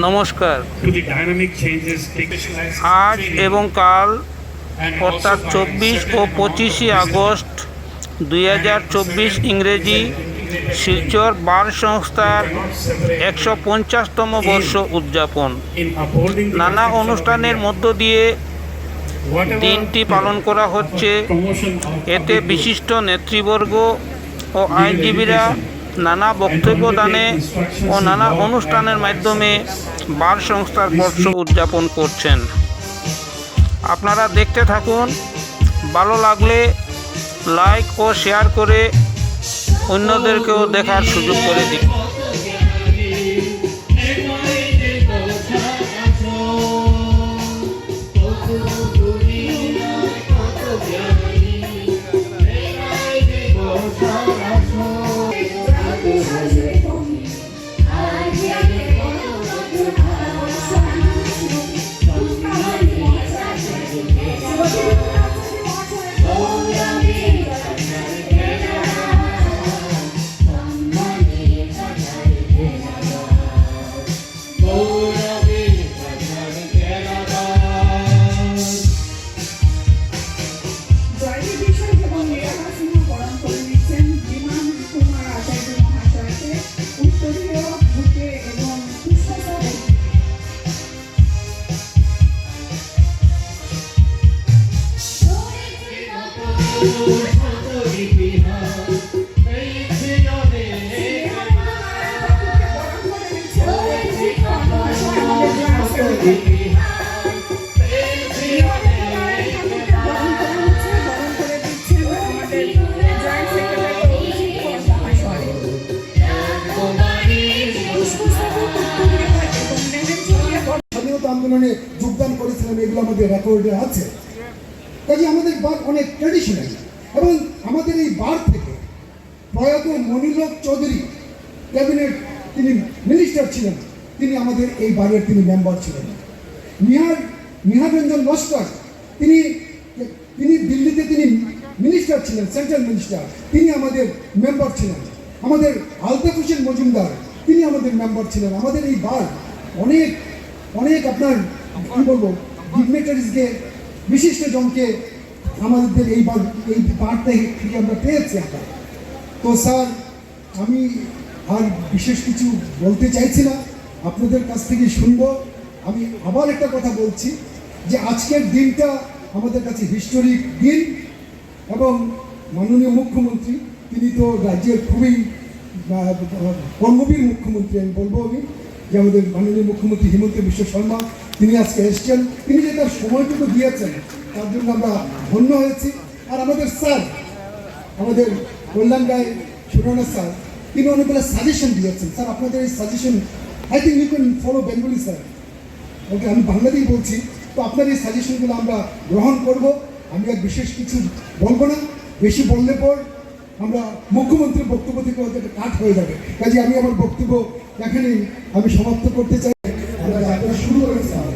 নমস্কার। আজ এবং কাল অর্থাৎ 24 ও 25 আগস্ট 2024 ইংরেজি শিলচর বার সংস্থার 150তম বর্ষ উদযাপন। নানা অনুষ্ঠানের মধ্য দিয়ে দিনটি পালন করা হচ্ছে। এতে বিশিষ্ট নেতৃবর্গ ও আইনজীবীরা নানা বক্তব্য দানে ও নানা অনুষ্ঠানের মাধ্যমে বার সংস্থার বর্ষ উদযাপন করছেন। আপনারা দেখতে থাকুন। ভালো লাগলে লাইক ও শেয়ার করে অন্যদেরকেও দেখার সুযোগ করে দিন। আন্দোলনে যোগদান করেছিলেন, এগুলো আমাদের রেকর্ডে আছে। কাজে আমাদের বার অনেক ট্র্যাডিশনাল, এবং আমাদের এই বার থেকে প্রয়াত মনিলোক চৌধুরী ক্যাবিনেট, তিনি মিনিস্টার ছিলেন, তিনি আমাদের এই বারের তিনি মেম্বার ছিলেন। নিহাররঞ্জন লস্কর, তিনি দিল্লিতে তিনি মিনিস্টার ছিলেন, সেন্ট্রাল মিনিস্টার, তিনি আমাদের মেম্বার ছিলেন। আমাদের আলতাফ হোসেন মজুমদার, তিনি আমাদের মেম্বার ছিলেন। আমাদের এই বার অনেক আপনার কী বলবো, ডিগনিটারিজকে, বিশিষ্ট জনকে আমাদের এই বার থেকে আমরা পেয়েছি আমরা। তো স্যার, আমি আর বিশেষ কিছু বলতে চাইছি না, আপনাদের কাছ থেকে শুনবো। আমি আবার একটা কথা বলছি যে আজকের দিনটা আমাদের কাছে হিস্টোরিক দিন, এবং মাননীয় মুখ্যমন্ত্রী, তিনি তো রাজ্যের খুবই কর্মবীর মুখ্যমন্ত্রী আমি বলবো আমি, যে আমাদের মাননীয় মুখ্যমন্ত্রী হিমন্ত বিশ্ব শর্মা, তিনি আজকে এসছেন। তিনি যে তার সময়টুকু দিয়েছেন তার জন্য আমরা ধন্য হয়েছি। আর আমাদের স্যার, আমাদের কল্যাণ রায় সুরানা স্যার, তিনি অনেকগুলো সাজেশন দিয়েছেন। স্যার, আপনাদের এই suggestion I think you can follow Bengali sir. Okay, আমি বাংলাতেই বলছি। তো আপনার এই সাজেশনগুলো আমরা গ্রহণ করব। আমি আর বিশেষ কিছু বলবো না, বেশি বললে পর আমরা মুখ্যমন্ত্রীর বক্তব্য থেকে হয়তো কাট হয়ে যাবে। কাজে আমি আমার বক্তব্য এখানেই আমি সমাপ্ত করতে চাই। আমরা যাত্রা শুরু করেছিলাম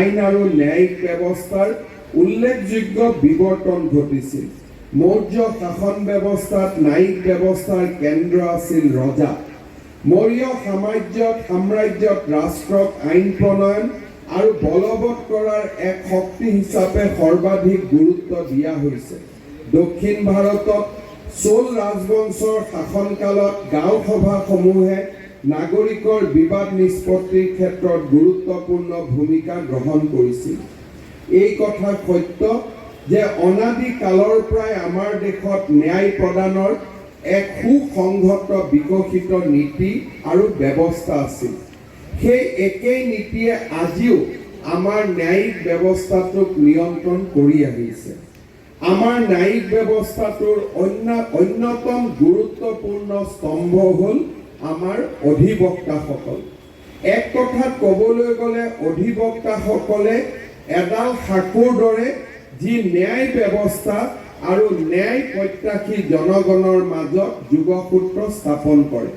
আইন আৰু ন্যায়িক ব্যৱস্থাৰ উল্লেখযোগ্য বিৱৰ্তন ঘটিছিল। মৌৰ্য শাসন ব্যৱস্থাত ন্যায়িক ব্যৱস্থাৰ কেন্দ্ৰ আছিল ৰজা। মৌৰ্য সাম্ৰাজ্যত ৰাষ্ট্ৰক আইন প্ৰণয়ন আৰু বলবৎ কৰাৰ এক শক্তি হিচাপে সৰ্বাধিক গুৰুত্ব দিয়া হৈছে। দক্ষিণ ভাৰতত চোল ৰাজবংশৰ শাসনকালত গাঁও সভাসমূহে নাগৰিকৰ বিবাদ নিষ্পত্তিৰ ক্ষেত্ৰত গুৰুত্বপূৰ্ণ ভূমিকা গ্ৰহণ কৰিছিল। এই কথা সত্য যে অনাদি কালৰ পৰাই আমাৰ দেশত ন্যায় প্ৰদানৰ এক সুসংহত বিকশিত নীতি আৰু ব্যৱস্থা আছিল। সেই একেই নীতিয়ে আজিও আমাৰ ন্যায়িক ব্যৱস্থাটোক নিয়ন্ত্ৰণ কৰি আহিছে। আমাৰ ন্যায়িক ব্যৱস্থাটোৰ অন্যতম গুৰুত্বপূৰ্ণ স্তম্ভ হ'ল আমাৰ অধিবক্তাসকল। এক কথাত ক'বলৈ গ'লে অধিবক্তাসকলে এডাল সাঁকোৰ দৰে যি ন্যায় ব্যৱস্থা আৰু ন্যায় প্ৰত্যাশী জনগণৰ মাজত যোগসূত্ৰ স্থাপন কৰে।